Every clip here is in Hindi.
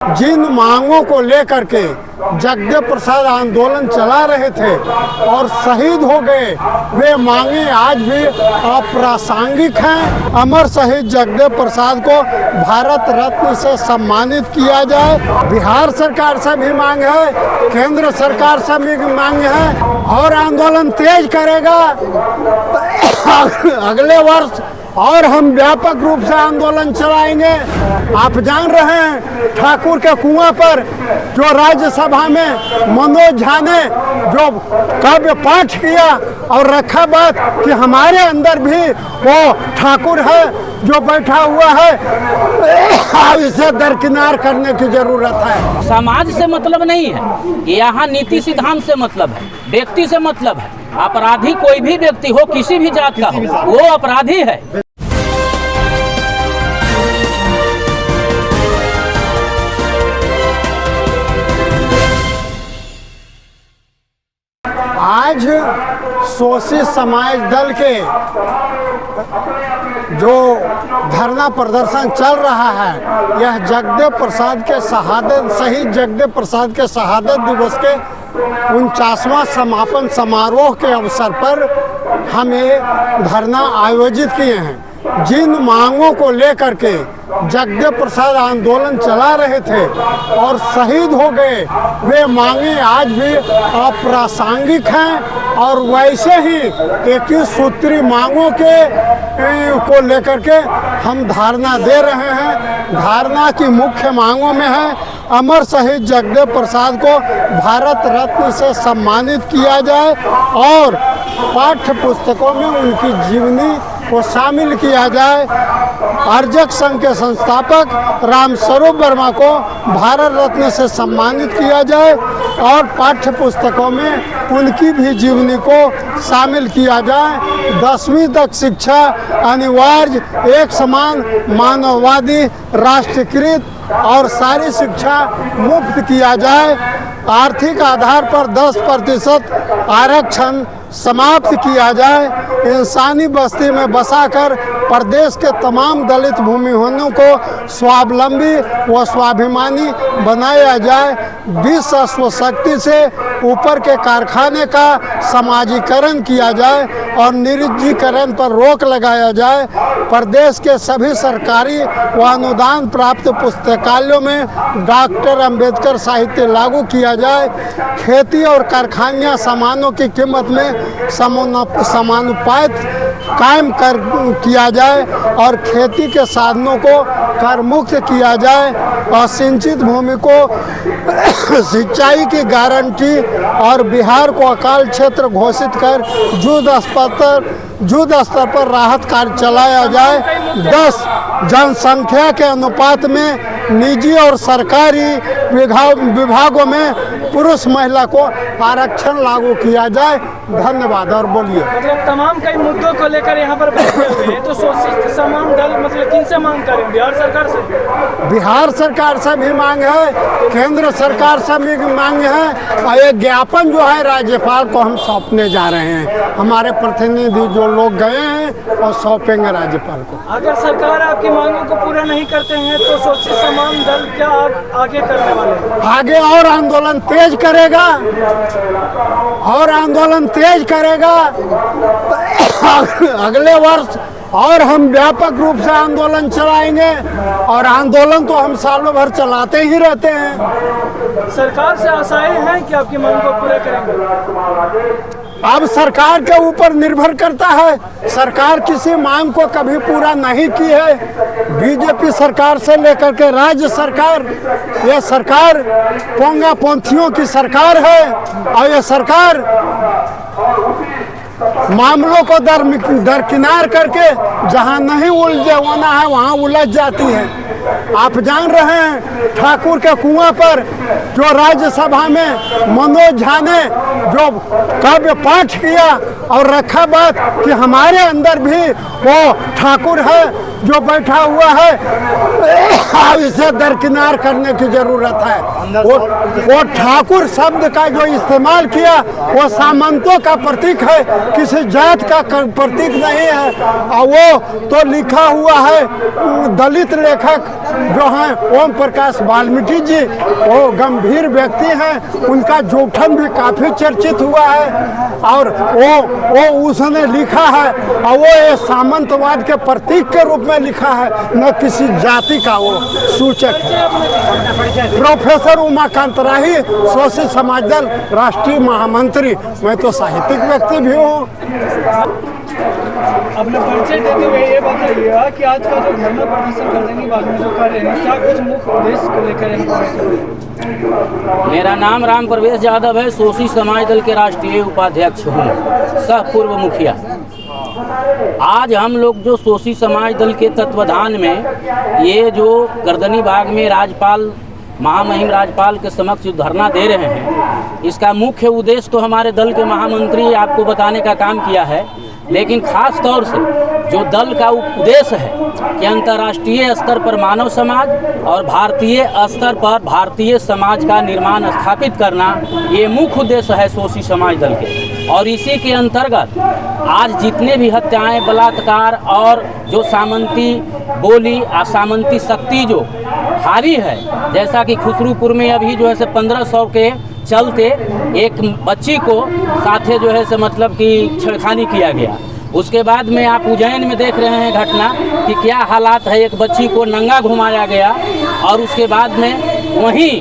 जिन मांगों को लेकर के जगदेव प्रसाद आंदोलन चला रहे थे और शहीद हो गए, वे मांगे आज भी अप्रासंगिक हैं। अमर शहीद जगदेव प्रसाद को भारत रत्न से सम्मानित किया जाए। बिहार सरकार से भी मांग है, केंद्र सरकार से भी मांग है और आंदोलन तेज करेगा। अगले वर्ष और हम व्यापक रूप से आंदोलन चलाएंगे। आप जान रहे हैं ठाकुर के कुआं पर जो राज्यसभा में मनोज झा ने जो काव्य पाठ किया और रखा बात कि हमारे अंदर भी वो ठाकुर है जो बैठा हुआ है, इसे दरकिनार करने की जरूरत है। समाज से मतलब नहीं है, यहाँ नीति सिद्धांत से मतलब है, व्यक्ति से मतलब है। अपराधी कोई भी व्यक्ति हो, किसी भी जात का हो, वो अपराधी है। आज शोषित समाज दल के जो धरना प्रदर्शन चल रहा है, यह जगदेव प्रसाद के शहीद जगदेव प्रसाद के शहादत दिवस के 49वां समापन समारोह के अवसर पर हम ये धरना आयोजित किए हैं। जिन मांगों को लेकर के जगदेव प्रसाद आंदोलन चला रहे थे और शहीद हो गए, वे मांगे आज भी अप्रासंगिक हैं और वैसे ही 21 सूत्री मांगों को लेकर के हम धारणा दे रहे हैं। धारणा की मुख्य मांगों में है अमर शहीद जगदेव प्रसाद को भारत रत्न से सम्मानित किया जाए और पाठ्य पुस्तकों में उनकी जीवनी को शामिल किया जाए। अर्जक संघ के संस्थापक रामस्वरूप वर्मा को भारत रत्न से सम्मानित किया जाए और पाठ्य पुस्तकों में उनकी भी जीवनी को शामिल किया जाए। 10वीं तक शिक्षा अनिवार्य, एक समान, मानववादी, राष्ट्रीयकृत और सारी शिक्षा मुफ्त किया जाए। आर्थिक आधार पर 10% आरक्षण समाप्त किया जाए। इंसानी बस्ती में बसाकर प्रदेश के तमाम दलित भूमिहीनों को स्वावलंबी व स्वाभिमानी बनाया जाए। विश्व शक्ति से ऊपर के कारखाने का समाजीकरण किया जाए और निजीकरण पर रोक लगाया जाए। प्रदेश के सभी सरकारी व अनुदान प्राप्त पुस्तकालयों में डॉक्टर अंबेडकर साहित्य लागू किया जाए। खेती और कारखानिया सामानों की कीमत में समानुपात कायम किया जाए और खेती के साधनों को कर मुक्त किया जाए। असिंचित भूमि को सिंचाई की गारंटी और बिहार को अकाल क्षेत्र घोषित कर युद्ध स्तर पर राहत कार्य चलाया जाए। 10 जनसंख्या के अनुपात में निजी और सरकारी विभागों में पुरुष महिला को आरक्षण लागू किया जाए। धन्यवाद। और बोलिए। मतलब तमाम कई मुद्दों को लेकर यहाँ पर बैठे हुए हैं, तो शोषित समाज दल मतलब किन से मांग करें? बिहार सरकार से? बिहार सरकार से भी मांग है, केंद्र सरकार से भी मांग है और ये ज्ञापन जो है राज्यपाल को हम सौंपने जा रहे हैं। हमारे प्रतिनिधि जो लोग गए हैं और सौंपेंगे राज्यपाल को। अगर सरकार आपकी मांगों को पूरा नहीं करते हैं तो शोषित समाज दल क्या आगे करने वाले हैं? आगे और आंदोलन तेज करेगा और आंदोलन तेज करेगा। अगले वर्ष और हम व्यापक रूप से आंदोलन चलाएंगे और आंदोलन तो हम सालों भर चलाते ही रहते हैं। सरकार से आशाएं हैं कि आपकी मांग को पूरा करेंगे? अब सरकार के ऊपर निर्भर करता है। सरकार किसी मांग को कभी पूरा नहीं की है। बीजेपी सरकार से लेकर के राज्य सरकार, ये सरकार पोंगा पंथियों की सरकार है और ये सरकार मामलों को दरकिनार करके जहां नहीं उलझाना है वहां उलझ जाती है। आप जान रहे हैं ठाकुर के कुआं पर जो राज्यसभा में मनोज झा ने जो काव्य पाठ किया और रखा बात कि हमारे अंदर भी वो ठाकुर है जो बैठा हुआ है, इसे दरकिनार करने की जरूरत है। वो ठाकुर शब्द का जो इस्तेमाल किया वो सामंतों का प्रतीक है, किसी जात का प्रतीक नहीं है। और वो तो लिखा हुआ है दलित लेखक जो हैं ओम प्रकाश वाल्मीकि जी, वो गंभीर व्यक्ति हैं, उनका जोठन भी काफ़ी चर्चित हुआ है और वो उसने लिखा है और वो ये सामंतवाद के प्रतीक के रूप में लिखा है, न किसी जाति का वो सूचक है। प्रोफेसर उमाकांत राही, शोषित समाज दल राष्ट्रीय महामंत्री। मैं तो साहित्यिक व्यक्ति भी हूँ। अपना परिचय देते हुए ये बताइएगा कि आज का जो धरना प्रदर्शन करने की बात में जो कर रहे हैं, क्या कुछ मुख्य उद्देश्य को लेकर? मेरा नाम राम प्रवेश यादव है, शोषित समाज दल के राष्ट्रीय उपाध्यक्ष हूँ, सह पूर्व मुखिया। आज हम लोग जो शोषित समाज दल के तत्वाधान में ये जो गर्दनी बाग में राज्यपाल महामहिम राज्यपाल के समक्ष जो धरना दे रहे हैं, इसका मुख्य उद्देश्य तो हमारे दल के महामंत्री आपको बताने का काम किया है, लेकिन खास तौर से जो दल का उद्देश्य है कि अंतर्राष्ट्रीय स्तर पर मानव समाज और भारतीय स्तर पर भारतीय समाज का निर्माण स्थापित करना, ये मुख्य उद्देश्य है शोषित समाज दल के। और इसी के अंतर्गत आज जितने भी हत्याएं, बलात्कार और जो सामंती बोली और सामंती शक्ति जो हावी है, जैसा कि खुसरूपुर में अभी जो है से 1500 के चलते एक बच्ची को साथे जो है से मतलब कि छेड़खानी किया गया। उसके बाद में आप उज्जैन में देख रहे हैं घटना कि क्या हालात है, एक बच्ची को नंगा घुमाया गया और उसके बाद में वहीं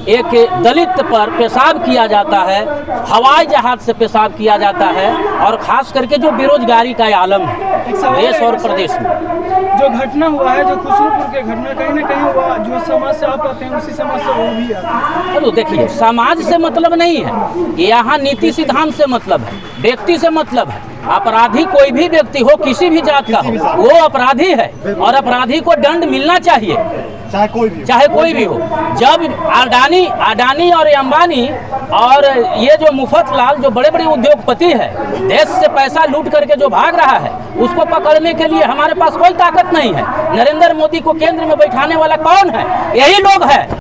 एक दलित पर पेशाब किया जाता है, हवाई जहाज से पेशाब किया जाता है। और ख़ास करके जो बेरोजगारी का आलम है देश और प्रदेश में, जो घटना हुआ है, जो खुसरूपुर के घटना कहीं ना कहीं हुआ, जो समाज से आप आते हैं उसी समाज से वो भी आते हैं। तो देखिए, समाज से मतलब नहीं है, यहाँ नीति सिद्धांत से मतलब है, व्यक्ति से मतलब है। अपराधी कोई भी व्यक्ति हो, किसी भी जात का हो, वो अपराधी है और अपराधी को दंड मिलना चाहिए, चाहे कोई भी हो। जब अडानी और अंबानी और ये जो मुफ्तलाल जो बड़े बड़े उद्योगपति है, देश से पैसा लूट करके जो भाग रहा है, उसको पकड़ने के लिए हमारे पास कोई ताकत नहीं है। नरेंद्र मोदी को केंद्र में बैठाने वाला कौन है? यही लोग है।